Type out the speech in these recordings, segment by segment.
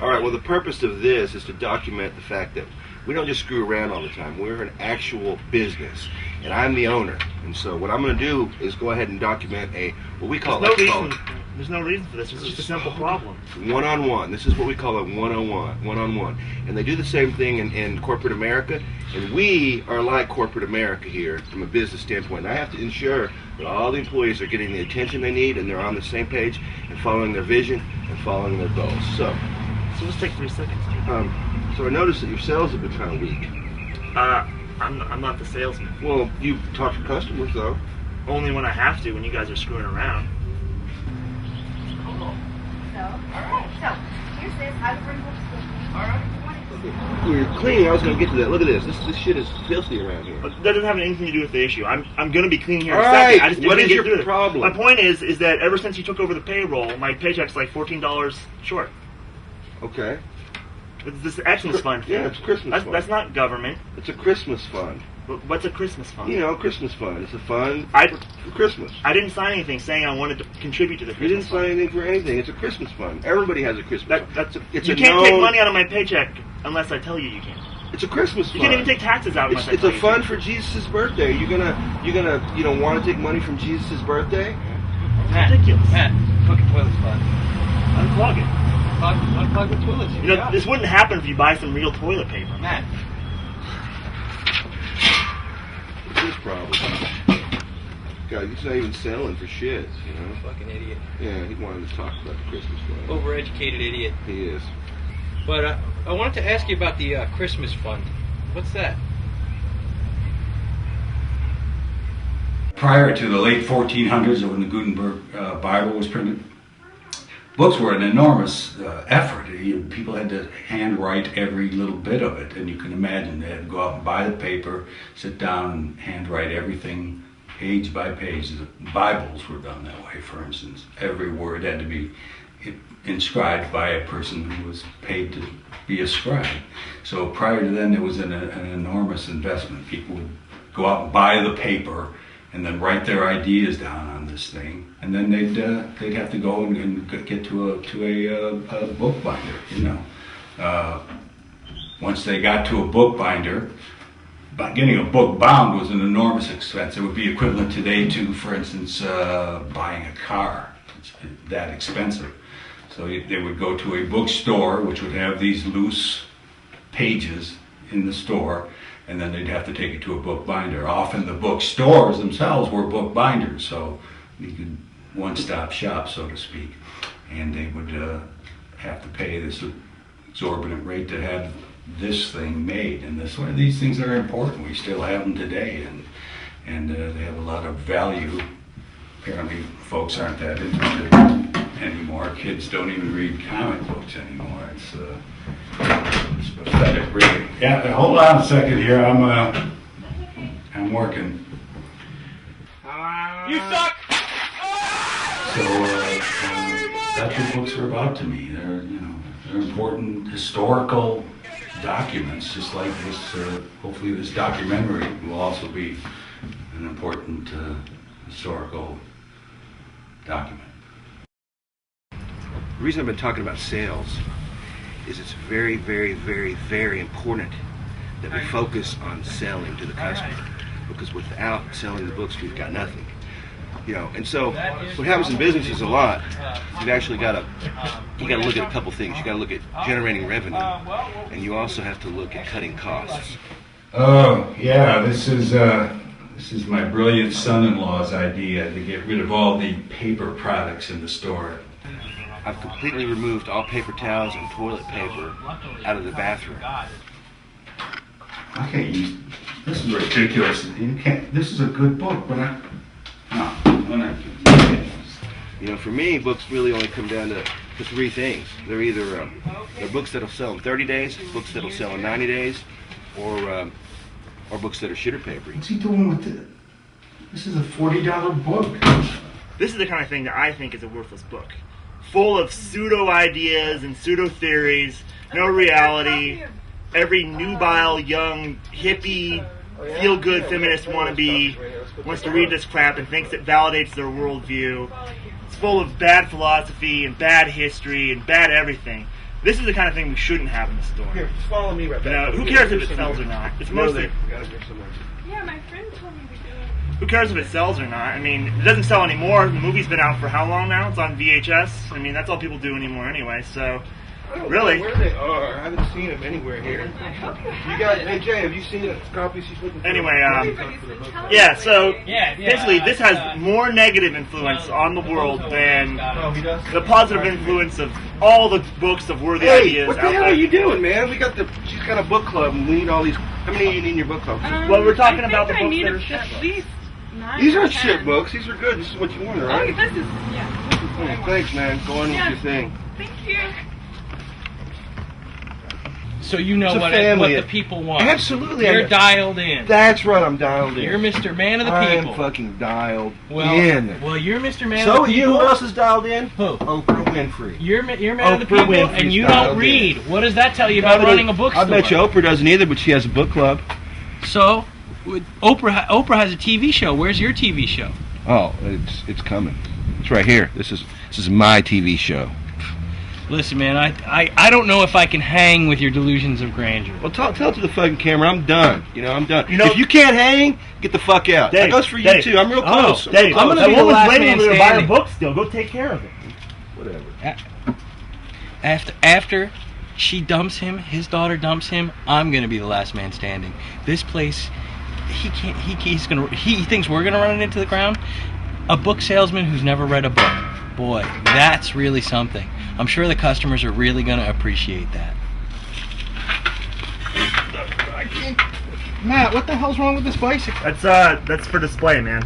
All right, well, the purpose of this is to document the fact that we don't just screw around all the time. We're an actual business, and I'm the owner. And so what I'm going to do is go ahead and document what we call There's no reason for this. It's just a simple problem. One-on-one. This is what we call a one-on-one. And they do the same thing in corporate America, and we are like corporate America here from a business standpoint. And I have to ensure that all the employees are getting the attention they need, and they're on the same page and following their vision and following their goals. So let's take 3 seconds. So I noticed that your sales have been kind of weak. I'm not the salesman. Well, you talk to customers, though. Only when I have to, when you guys are screwing around. Alright, so here's this. I would bring books with me. Alright. You're cleaning. I was going to get to that. Look at this. This shit is filthy around here. That doesn't have anything to do with the issue. I'm going to be cleaning here in a Alright, second. I just didn't what is get your through it. problem? My point is that ever since you took over the payroll, my paycheck's like $14 short. Okay. It's this Xmas fund thing. Yeah, it's Christmas fund. That's not government. It's a Christmas fund. What's a Christmas fund? You know, Christmas fund. It's a fund for Christmas. I didn't sign anything saying I wanted to contribute to the Christmas fund. You didn't sign anything for anything. It's a Christmas fund. Everybody has a Christmas fund. You can't take money out of my paycheck unless I tell you can. It's a Christmas fund. You can't even take taxes out unless I tell you. It's a fund for Jesus' birthday. You're gonna want to take money from Jesus' birthday? It's ridiculous. Matt, fucking toilet's fun. Unplug it. Unplug the toilet. You know, this wouldn't happen if you buy some real toilet paper. Matt. What's his problem? God, he's not even selling for shit, you know? Fucking idiot. Yeah, he wanted to talk about the Christmas fund. Overeducated idiot. He is. But I wanted to ask you about the Christmas fund. What's that? Prior to the late 1400s, when the Gutenberg Bible was printed, books were an enormous effort. People had to handwrite every little bit of it, and you can imagine they had to go out and buy the paper, sit down and handwrite everything page by page. The Bibles were done that way, for instance. Every word had to be inscribed by a person who was paid to be a scribe. So prior to then, there was an enormous investment. People would go out and buy the paper and then write their ideas down on this thing, and then they'd have to go and get to a bookbinder. You know, once they got to a bookbinder, getting a book bound was an enormous expense. It would be equivalent today to, for instance, buying a car. It's that expensive. So they would go to a bookstore, which would have these loose pages in the store, and then they'd have to take it to a bookbinder. Often the bookstores themselves were bookbinders, so you could one-stop shop, so to speak. And they would have to pay this exorbitant rate to have this thing made. And these things are important. We still have them today, and they have a lot of value. Apparently, folks aren't that interested anymore. Kids don't even read comic books anymore. It's pathetic, really. Yeah, hold on a second here. I'm working. You suck! So that's what books are about to me. They're important historical documents, just like this. Hopefully, this documentary will also be an important historical document. The reason I've been talking about sales is it's very, very, very, very important that we focus on selling to the customer, because without selling the books, we've got nothing. You know, and so what happens in business is a lot. You've actually got to look at a couple things. You got to look at generating revenue, and you also have to look at cutting costs. Oh yeah, this is my brilliant son-in-law's idea to get rid of all the paper products in the store. I've completely removed all paper towels and toilet paper out of the bathroom. Okay, this is ridiculous. You can't. This is a good book, but You know, for me, books really only come down to three things. They're either they're books that'll sell in 30 days, books that'll sell in 90 days, or books that are shitter paper. What's he doing with it? This is a $40 book. This is the kind of thing that I think is a worthless book. Full of pseudo-ideas and pseudo-theories, no reality. Every nubile, young, hippie, feel-good feminist wannabe wants to read this crap and thinks it validates their worldview. It's full of bad philosophy and bad history and bad everything. This is the kind of thing we shouldn't have in the store. Here, just follow me right back. Who cares if it sells or not? It's mostly. We gotta go somewhere. Yeah, my friend told me to do it. Who cares if it sells or not? I mean, it doesn't sell anymore. The movie's been out for how long now? It's on VHS. I mean, that's all people do anymore anyway. So, I don't really, know where they are. I haven't seen them anywhere here. I hope you have You guys, it. hey Jay, have you seen the copies she's looking for? Anyway, Everybody's been telling yeah. me So lately. basically, this has more negative influence on the world than Oh, he does? the positive influence of all the books of worthy Hey, ideas what the out hell there. are you doing, man? She's got a book club, and we need all these. How many do you need in your book club? Well, we're talking I about the think books I need that are shit at least 9 These or aren't 10. shit books. These are good. This is what you wanted, Oh, right? this is, yeah. This is what I want. Thanks, man. Go on with Yeah. your thing. Thank you. So you know It's a what family. the people want. Absolutely. You're dialed in. That's right. I'm dialed in. You're Mr. Man of the I People. am fucking dialed well, in. well, you're Mr. Man So of are the you. People. Who else is dialed in? Who? Oprah Winfrey. You're Man of the Oprah People, Winfrey's and you dialed don't in. read. What does that tell you about running a bookstore? I bet you Oprah doesn't either, but she has a book club. So, Oprah has a TV show. Where's your TV show? Oh, it's coming. It's right here. This is my TV show. Listen, man, I don't know if I can hang with your delusions of grandeur. Well, tell it to the fucking camera. I'm done. I'm done. You know- if you can't hang, get the fuck out. Dave, that goes for you Dave. too. I'm real close. Dave, I'm gonna that be the woman's last waiting man over there to buy her standing. book still. Go take care of it. Whatever. After she dumps him, his daughter dumps him, I'm gonna be the last man standing. This place, he thinks we're gonna run it into the ground. A book salesman who's never read a book. Boy, that's really something. I'm sure the customers are really gonna appreciate that. Matt, what the hell's wrong with this bicycle? That's for display, man.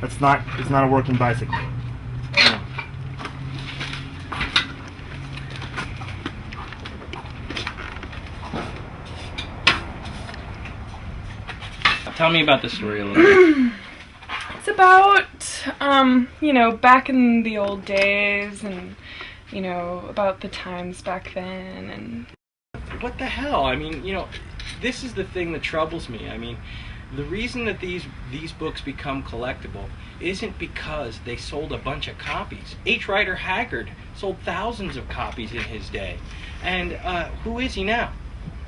It's not a working bicycle. Tell me about the story a little bit. It's about, back in the old days and, about the times back then and... What the hell? I mean, this is the thing that troubles me. I mean, the reason that these books become collectible isn't because they sold a bunch of copies. H. Rider Haggard sold thousands of copies in his day. And who is he now?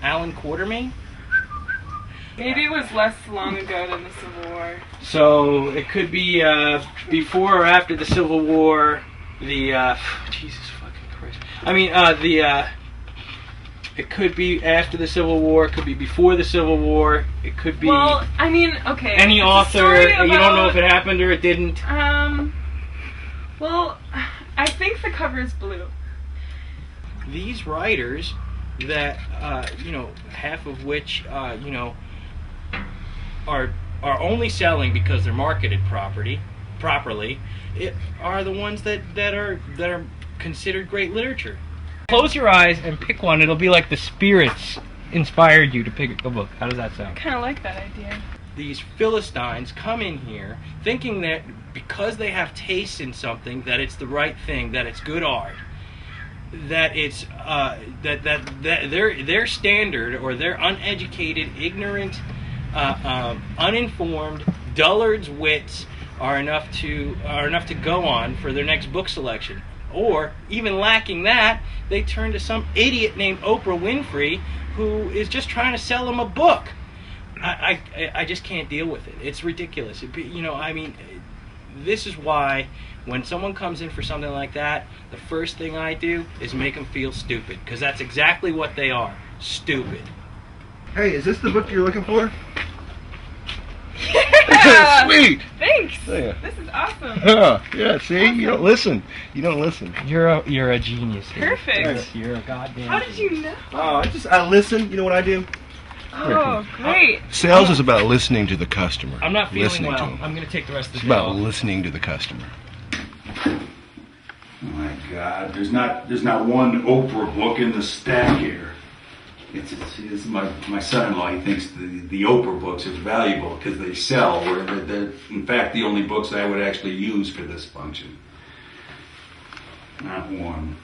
Alan Quartermain? Maybe it was less long ago than the Civil War. So it could be before or after the Civil War. Jesus fucking Christ. I mean, it could be after the Civil War. It could be before the Civil War. It could be Well, I mean, okay. any it's a author. story You don't know if it about- happened or it didn't. Well, I think the cover is blue. These writers that half of which are only selling because they're marketed properly are the ones that are considered great literature. Close your eyes and pick one. It'll be like the spirits inspired you to pick a book. How does that sound? Kind of like that idea. These Philistines come in here thinking that because they have taste in something, that it's the right thing, that it's good art, that it's that their standard or their uneducated, ignorant, uninformed, dullards' wits are enough to go on for their next book selection. Or even lacking that, they turn to some idiot named Oprah Winfrey who is just trying to sell them a book. I just can't deal with it. It's ridiculous. This is why when someone comes in for something like that, the first thing I do is make them feel stupid, because that's exactly what they are. Stupid. Hey, is this the book you're looking for? Yeah! Sweet. Thanks. Yeah. This is awesome. Yeah. See, you don't listen. You're a genius. Here. Perfect. You're a goddamn. How did you know? Oh, I listen. You know what I do? Oh, great. Sales is about listening to the customer. I'm not feeling listening well. to him. I'm going to take the rest of It's the day about off. listening to the customer. Oh my God! There's not one Oprah book in the stack here. It's my son-in-law. He thinks the Oprah books are valuable because they sell. Where they're in fact the only books I would actually use for this function. Not one.